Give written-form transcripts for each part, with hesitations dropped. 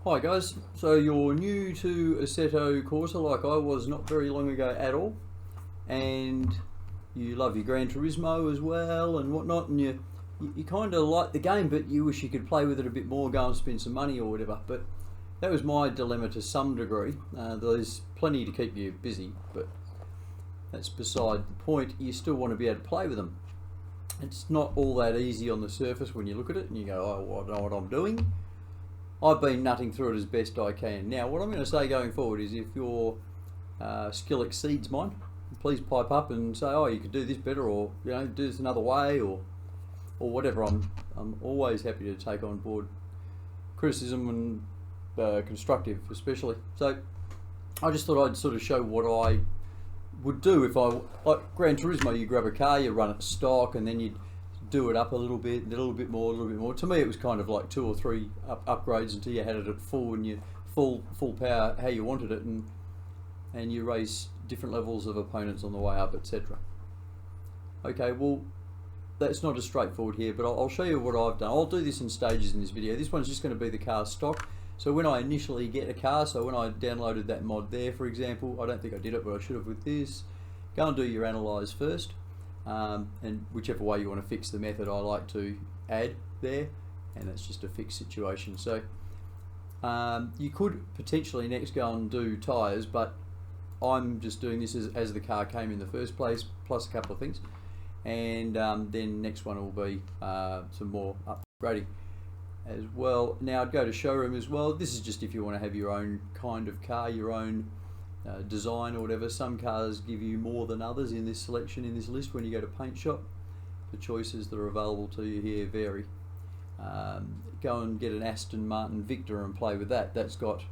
Hi guys, so you're new to Assetto Corsa like I was not very long ago at all, and you love your Gran Turismo as well and whatnot, and you kind of like the game but you wish you could play with it a bit more, go and spend some money or whatever. But that was my dilemma to some degree. There's plenty to keep you busy, but that's beside the point. You still want to be able to play with them. It's not all that easy on the surface when you look at it and you go, oh, I know what I'm doing. I've been nutting through it as best I can. Now, what I'm going to say going forward is if your skill exceeds mine, please pipe up and say, oh, you could do this better, or do this another way, or whatever. I'm always happy to take on board criticism and constructive, especially. So I just thought I'd sort of show what I would do if I, like Gran Turismo, you grab a car, you run it stock, and then you do it up a little bit, a little bit more, a little bit more. To me, it was kind of like 2 or 3 upgrades until you had it at full, and you full power how you wanted it, and you raise different levels of opponents on the way up, etc. Okay, well, that's not as straightforward here, but I'll show you what I've done. I'll do this in stages in this video. This one's just going to be the car stock. So when I initially get a car, so when I downloaded that mod there, for example, I don't think I did it, but I should have with this. Go and do your analyze first. And whichever way you want to fix the method, I like to add there, and that's just a fixed situation. So you could potentially next go and do tyres, but I'm just doing this as the car came in the first place, plus a couple of things, and then next one will be some more upgrading as well. Now I'd go to showroom as well. This is just if you want to have your own kind of car, your own design or whatever. Some cars give you more than others in this selection, in this list. When you go to paint shop, the choices that are available to you here vary. Go and get an Aston Martin Victor and play with that. That's got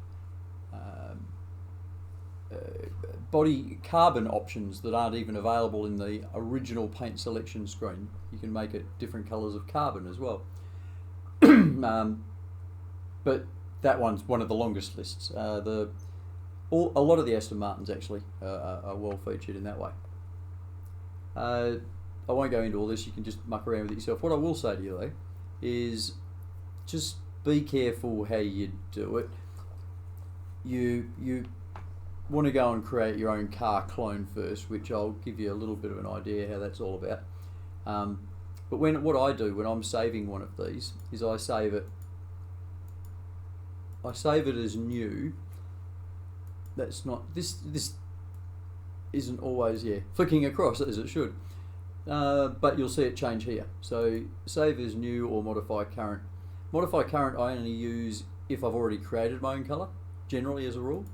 body carbon options that aren't even available in the original paint selection screen. You can make it different colours of carbon as well. But that one's one of the longest lists. A lot of the Aston Martins actually are well featured in that way. I won't go into all this, you can just muck around with it yourself. What I will say to you though is just be careful how you do it. You want to go and create your own car clone first, which I'll give you a little bit of an idea how that's all about. But what I do when I'm saving one of these is I save it as new. That's not, this isn't always flicking across as it should, but you'll see it change here. So save as new or modify current. Modify current I only use if I've already created my own colour, generally as a rule.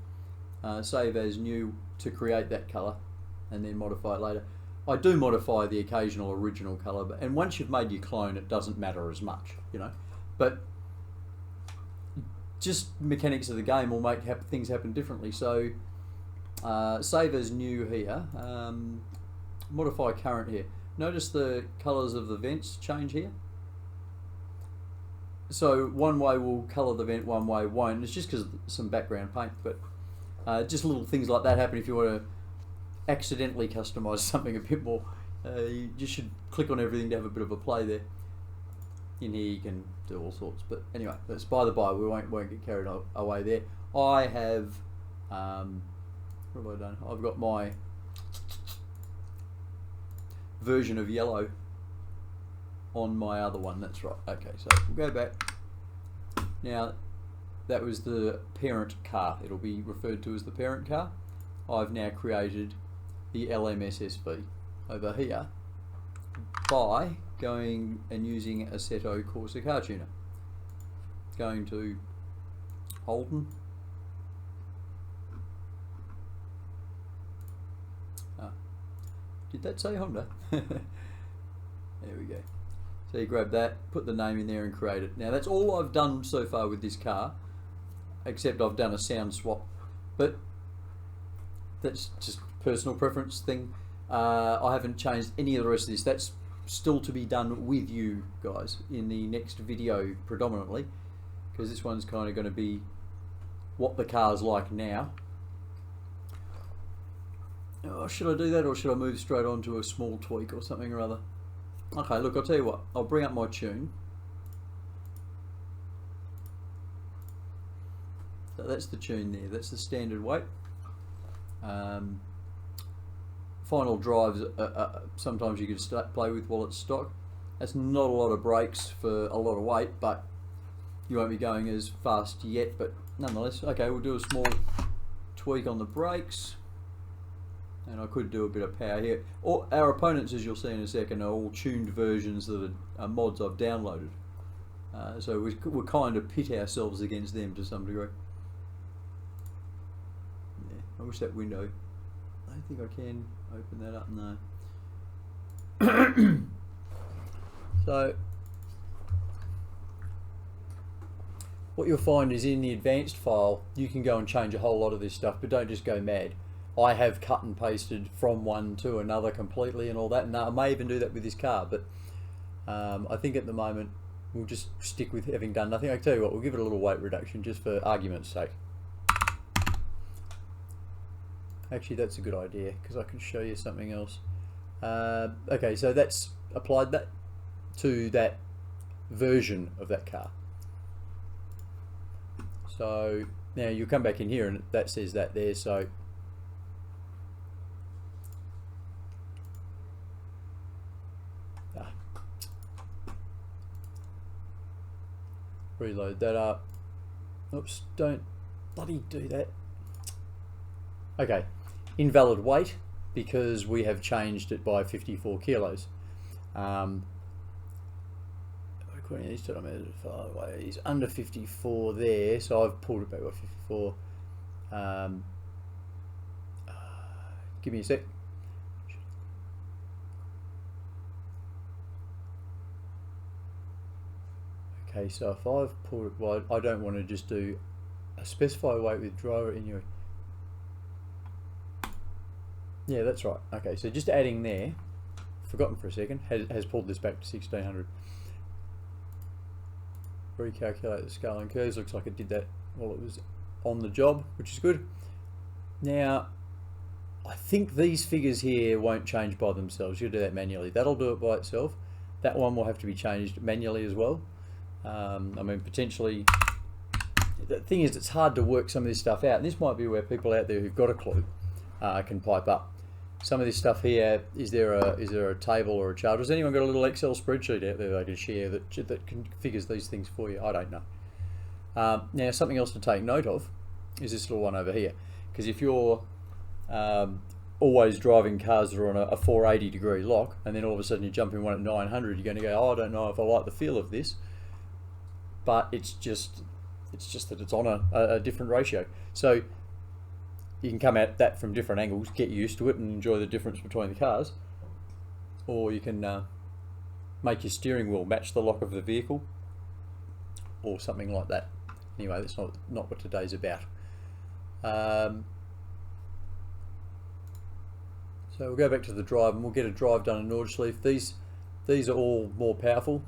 Save as new to create that colour and then modify it later. I do modify the occasional original colour, and once you've made your clone it doesn't matter as much, but just mechanics of the game will make things happen differently. So save as new here, modify current here. Notice the colours of the vents change here. So one way will colour the vent, one way won't. It's just because of some background paint, but just little things like that happen if you want to accidentally customise something a bit more. You just should click on everything to have a bit of a play there. In here you can do all sorts, but anyway, that's by the by. We won't get carried away there. I have what have I done? I've got my version of yellow on my other one. That's right. Okay, so we'll go back. Now that was the parent car. It'll be referred to as the parent car. I've now created the LMSSV over here by going and using Assetto Corsa car tuner. Going to Holden. Did that say Honda? There we go. So you grab that, put the name in there and create it. Now that's all I've done so far with this car, except I've done a sound swap, but that's just personal preference thing. I haven't changed any of the rest of this. That's still to be done with you guys in the next video predominantly, because this one's kind of going to be what the car's like now. Oh, should I do that, or should I move straight on to a small tweak or something or other? Okay, look, I'll tell you what, I'll bring up my tune So that's the tune there. That's the standard weight. Final drives, sometimes you can play with while it's stock. That's not a lot of brakes for a lot of weight, but you won't be going as fast yet, but nonetheless. Okay, we'll do a small tweak on the brakes, and I could do a bit of power here. Our opponents, as you'll see in a second, are all tuned versions that are mods I've downloaded, so we'll kind of pit ourselves against them to some degree. Yeah, I wish that window, I don't think I can open that up, no. So what you'll find is in the advanced file you can go and change a whole lot of this stuff, but don't just go mad. I have cut and pasted from one to another completely and all that, and I may even do that with this car, but I think at the moment we'll just stick with having done nothing. I tell you what, we'll give it a little weight reduction just for argument's sake. Actually, that's a good idea because I can show you something else. Okay, so that's applied that to that version of that car. So now you come back in here and that says that there. So reload that up. Oops, don't bloody do that. Okay, invalid weight because we have changed it by 54 kilos. According to these total he's under 54 there, so I've pulled it back by 54. Give me a sec. Okay, so if I've pulled it wide, I don't want to just do a specify weight with driver in your. Yeah, that's right. Okay, so just adding there, forgotten for a second, has pulled this back to 1600. Recalculate the scale and curves. Looks like it did that while it was on the job, which is good. Now, I think these figures here won't change by themselves. You'll do that manually. That'll do it by itself. That one will have to be changed manually as well. I mean, potentially, the thing is, it's hard to work some of this stuff out, and this might be where people out there who've got a clue can pipe up. Some of this stuff here, is there a table or a chart? Has anyone got a little Excel spreadsheet out there they can share that configures these things for you? I don't know. Now, something else to take note of is this little one over here, because if you're always driving cars that are on a 480 degree lock, and then all of a sudden you jump in one at 900, you're going to go, oh, I don't know if I like the feel of this, but it's just that it's on a different ratio. So you can come at that from different angles, get used to it and enjoy the difference between the cars, or you can make your steering wheel match the lock of the vehicle or something like that. Anyway, that's not what today's about. So we'll go back to the drive and we'll get a drive done in Nordschleife. These are all more powerful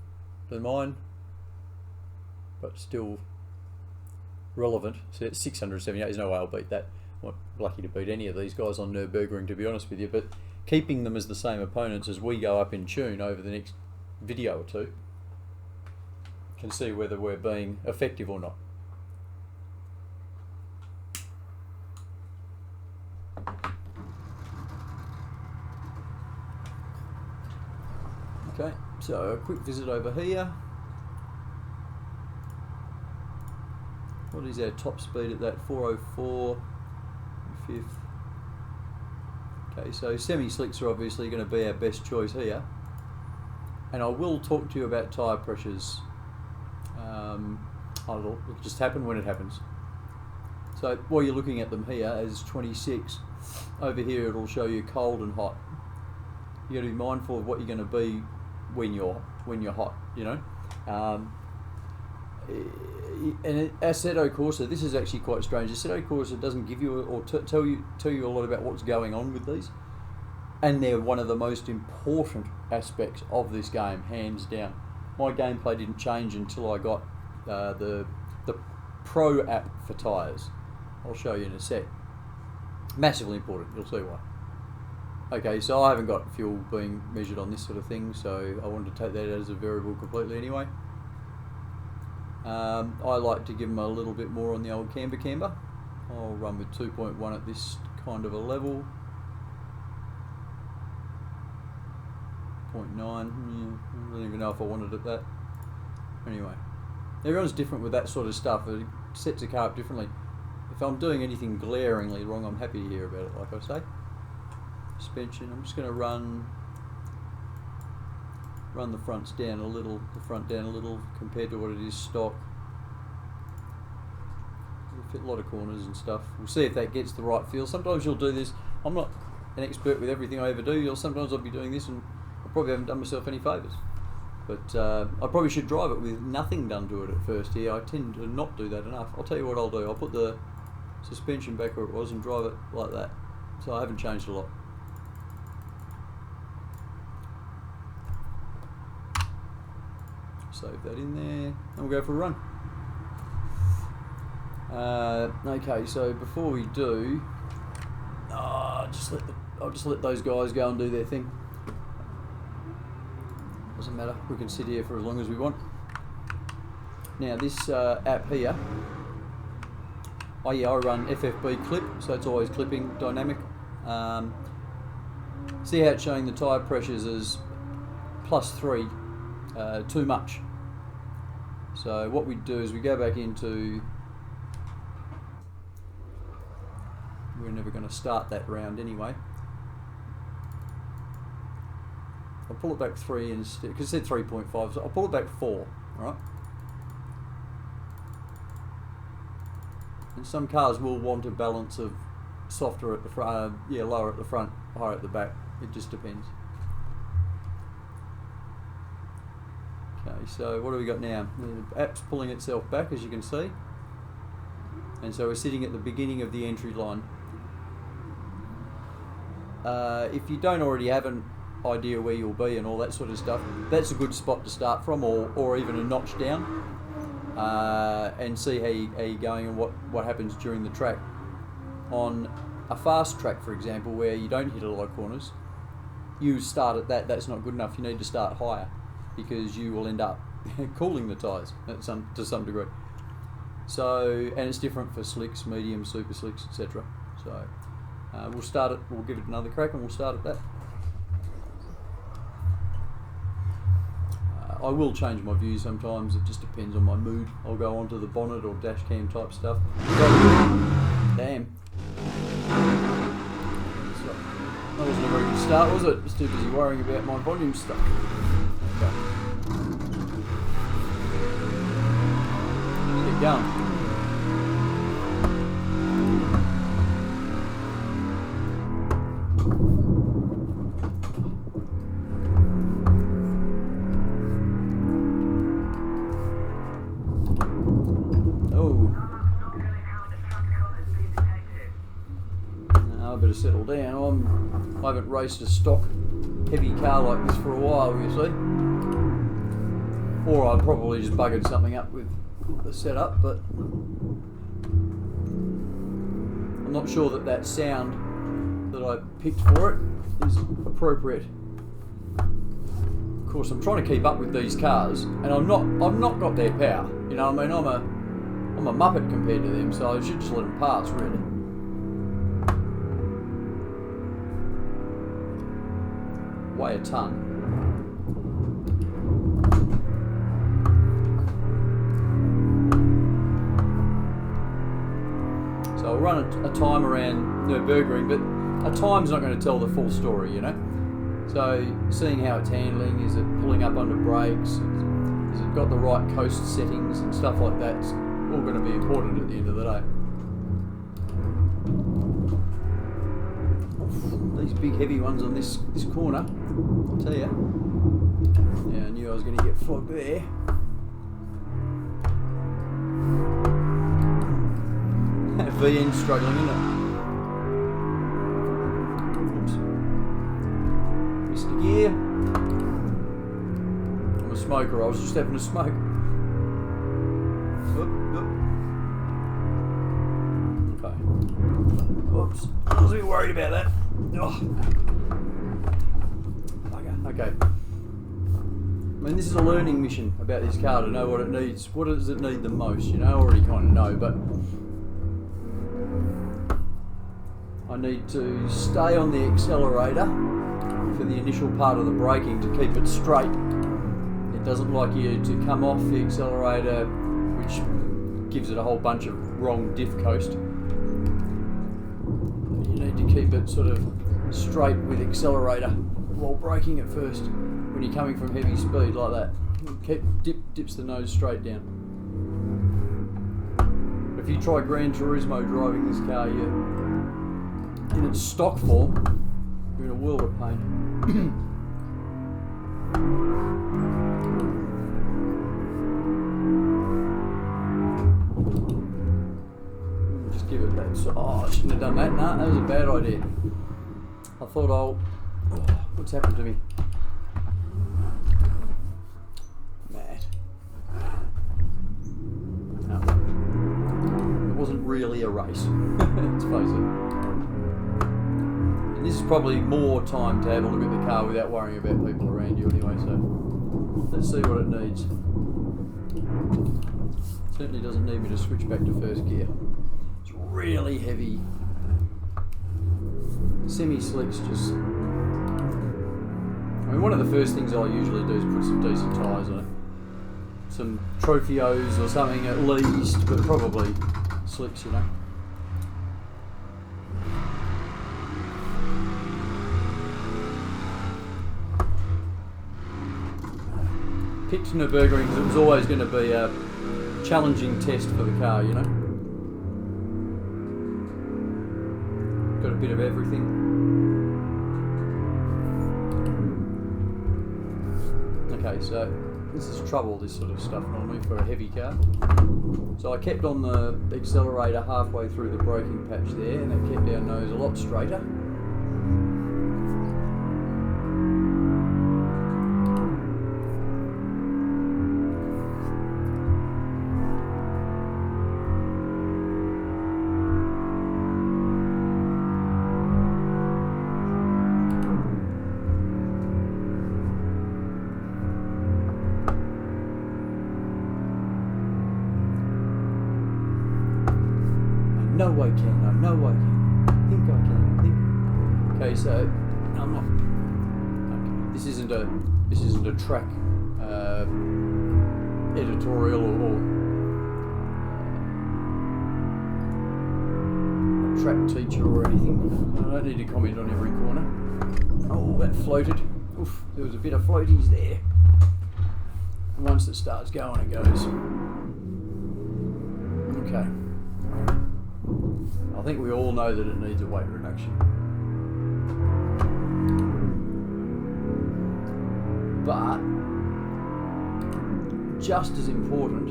than mine, but still relevant. So it's 678, there's no way I'll beat that. I'm not lucky to beat any of these guys on Nürburgring, to be honest with you, but keeping them as the same opponents as we go up in tune over the next video or two, can see whether we're being effective or not. Okay, so a quick visit over here. What is our top speed at that? 404. Fifth. Okay, so semi-slicks are obviously going to be our best choice here, and I will talk to you about tyre pressures. It'll just happen when it happens. So while you're looking at them here as 26, over here it'll show you cold and hot. You got to be mindful of what you're going to be when you're hot, you know. And Assetto Corsa, this is actually quite strange. Assetto Corsa doesn't give you or tell you a lot about what's going on with these, and they're one of the most important aspects of this game, hands down. My gameplay didn't change until I got the Pro app for tyres. I'll show you in a sec. Massively important. You'll see why. Okay, so I haven't got fuel being measured on this sort of thing, so I wanted to take that as a variable completely anyway. I like to give them a little bit more on the old camber. I'll run with 2.1 at this kind of a level. 0.9, yeah, I don't even know if I wanted it that. Anyway, everyone's different with that sort of stuff. It sets a car up differently. If I'm doing anything glaringly wrong, I'm happy to hear about it, like I say. Suspension, I'm just going to run the fronts down a little, the front down a little compared to what it is stock. It'll fit a lot of corners and stuff. We'll see if that gets the right feel. Sometimes you'll do this. I'm not an expert with everything I ever do. Sometimes I'll be doing this and I probably haven't done myself any favours. But I probably should drive it with nothing done to it at first here. I tend to not do that enough. I'll tell you what I'll do. I'll put the suspension back where it was and drive it like that. So I haven't changed a lot. Save that in there and we'll go for a run. Okay, so before we do, I'll just let those guys go and do their thing. Doesn't matter, we can sit here for as long as we want. Now this app here, I run FFB clip, so it's always clipping dynamic. See how it's showing the tyre pressures as +3, too much. So what we do is we go back into, we're never going to start that round anyway. I'll pull it back 3 instead, because it said 3.5, so I'll pull it back 4, alright? And some cars will want a balance of softer at the front, lower at the front, higher at the back, it just depends. Okay, so what do we got now? The app's pulling itself back, as you can see. And so we're sitting at the beginning of the entry line. If you don't already have an idea where you'll be and all that sort of stuff, that's a good spot to start from, or even a notch down, and see how you're going and what happens during the track. On a fast track, for example, where you don't hit a lot of corners, you start at that's not good enough. You need to start higher, because you will end up cooling the tyres to some degree. So, and it's different for slicks, medium, super slicks, etc. So we'll give it another crack and we'll start at that. I will change my view sometimes, it just depends on my mood. I'll go onto the bonnet or dash cam type stuff. Damn. That wasn't a very good start, was it? I was too busy worrying about my volume stuff. Okay. Let's get going. Settle down. I haven't raced a stock heavy car like this for a while, you see. Or I'd probably just buggered something up with the setup, but I'm not sure that sound that I picked for it is appropriate. Of course, I'm trying to keep up with these cars, and I've not got their power. You know what I mean? I'm a muppet compared to them, so I should just let them pass, really. Weigh a ton. So I'll run a time around Nürburgring, but a time's not going to tell the full story, you know. So seeing how it's handling, is it pulling up under brakes, has it got the right coast settings and stuff like that, it's all going to be important at the end of the day. These big heavy ones on this corner, I'll tell you. Yeah, I knew I was going to get flogged there. VN struggling, isn't it? Oops. Missed a gear. I'm a smoker, I was just having a smoke. Okay. Oops. I was a bit worried about that. Oh. Okay. mean, this is a learning mission about this car to know what it needs. What does it need the most? You know, I already kind of know, but I need to stay on the accelerator for the initial part of the braking to keep it straight. It doesn't like you to come off the accelerator, which gives it a whole bunch of wrong diff coast. You need to keep it sort of straight with accelerator while braking at first when you're coming from heavy speed like that. Dips the nose straight down. If you try Gran Turismo driving this car, in its stock form, you're in a world of pain. Just give it that. Oh, I shouldn't have done that. No, that was a bad idea. I thought what's happened to me? Mad. No. It wasn't really a race. Let's face it. And this is probably more time to have a look at the car without worrying about people around you anyway, so let's see what it needs. Certainly doesn't need me to switch back to first gear. It's really heavy. Semi-slicks just... I mean, one of the first things I usually do is put some decent tyres on it. Some Trophios or something at least, but probably slicks, you know. Picked Nürburgring because it was always going to be a challenging test for the car, you know. Got a bit of everything. Okay, so this is trouble, this sort of stuff normally for a heavy car. So I kept on the accelerator halfway through the braking patch there, and that kept our nose a lot straighter. No way, Ken. No way, Ken. I think I can. Okay, so I'm not. Okay, this isn't a track editorial or a track teacher or anything. I don't need to comment on every corner. Oh, that floated. Oof, there was a bit of floaties there. And once it starts going, it goes. Okay. I think we all know that it needs a weight reduction. But just as important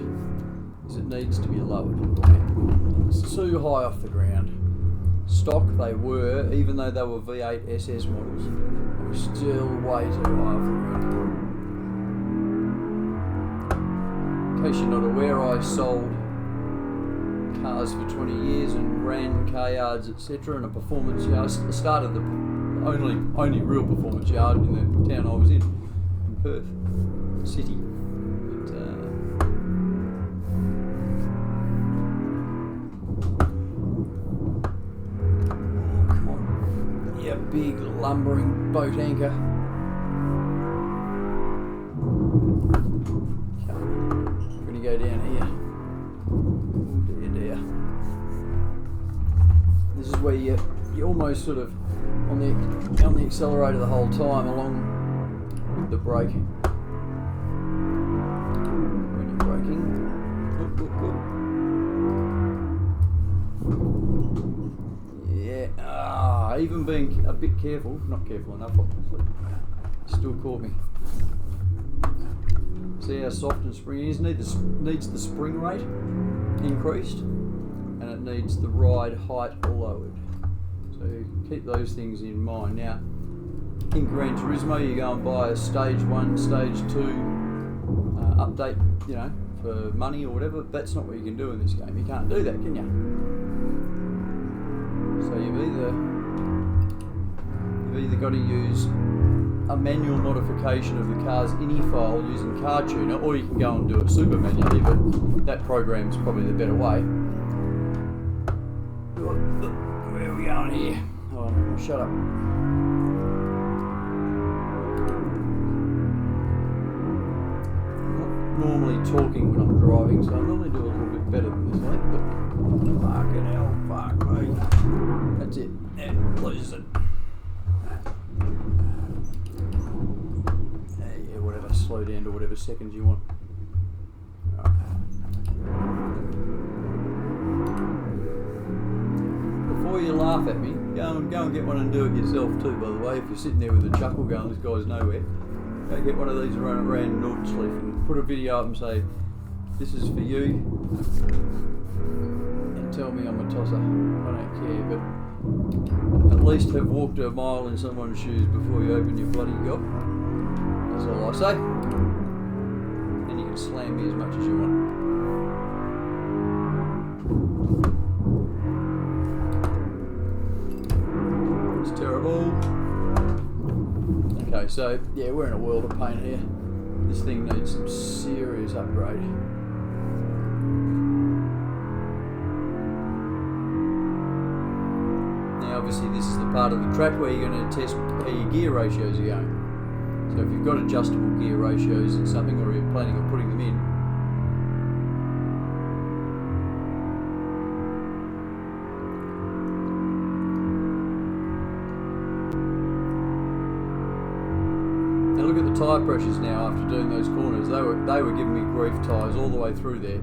is it needs to be lowered. It's too high off the ground. Stock they were, even though they were V8 SS models, they were still way too high off the ground. In case you're not aware, I sold cars for 20 years and ran car yards, etc., and a performance yard. I started the only real performance yard in the town I was in Perth City. But, come on, yeah, big lumbering boat anchor. Okay. I'm going to go down here. This is where you're almost sort of on the accelerator the whole time along with the brake. When you're braking. Yeah. Even being a bit careful, not careful enough obviously, still caught me. See how soft and springy it is? Needs the spring rate increased. And it needs the ride height lowered. So keep those things in mind. Now, in Gran Turismo, you go and buy a stage 1, stage 2 update, you know, for money or whatever. That's not what you can do in this game. You can't do that, can you? So you've either got to use a manual modification of the car's ini file using Car Tuner, or you can go and do it super manually, but that program's probably the better way. Where are we going here? Oh, shut up. I'm not normally talking when I'm driving, so I normally do a little bit better than this, I think, but fucking hell, fuck me. That's it. Yeah, loses it. Yeah, whatever, slow down to whatever seconds you want. Right. Before you laugh at me, go and get one and do it yourself too, by the way. If you're sitting there with a chuckle going, this guy's nowhere, go get one of these around Nordsleaf and put a video up and say, this is for you, and tell me I'm a tosser. I don't care, but at least have walked a mile in someone's shoes before you open your bloody gob. That's all I say. And you can slam me as much as you want. It's terrible. Okay, so yeah, we're in a world of pain here. This thing needs some serious upgrade. Now obviously this is the part of the track where you're going to test how your gear ratios are going. So if you've got adjustable gear ratios in something, or you're planning on putting them in, now look at the tyre pressures now after doing those corners. They were giving me grief tyres all the way through there.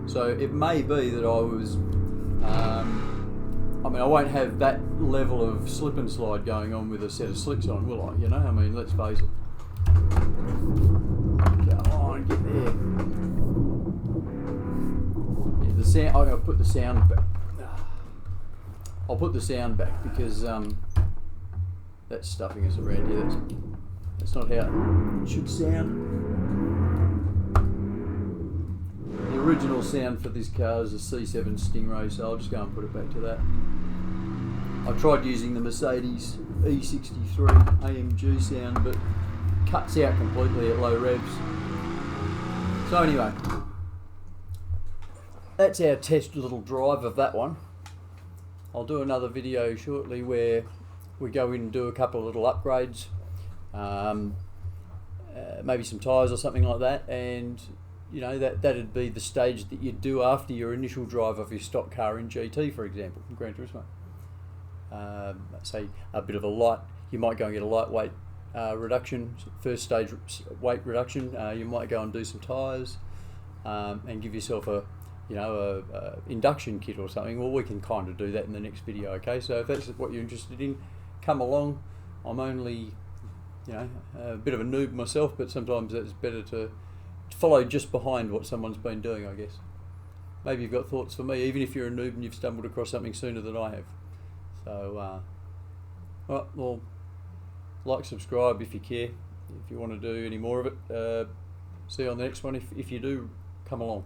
So it may be that I was, I mean, I won't have that level of slip and slide going on with a set of slicks on, will I? You know, I mean, let's face it. Come on, get there. Yeah, the sound. I'm going to put the sound back. I'll put the sound back because that's stuffing us around here. That's not how it should sound. The original sound for this car is a C7 Stingray, so I'll just go and put it back to that. I tried using the Mercedes E63 AMG sound, but cuts out completely at low revs. So anyway, that's our test little drive of that one. I'll do another video shortly where we go in and do a couple of little upgrades, maybe some tyres or something like that, and you know, that'd be the stage that you'd do after your initial drive of your stock car in GT, for example, in Gran Turismo. Say a bit of a light, you might go and get a lightweight reduction, first stage weight reduction. You might go and do some tyres and give yourself a induction kit or something. Well, we can kind of do that in the next video. Okay, so if that's what you're interested in, come along. I'm only, you know, a bit of a noob myself, but sometimes it's better to follow just behind what someone's been doing, I guess. Maybe you've got thoughts for me, even if you're a noob and you've stumbled across something sooner than I have. So, well, like, subscribe if you care, if you want to do any more of it. See you on the next one if you do come along.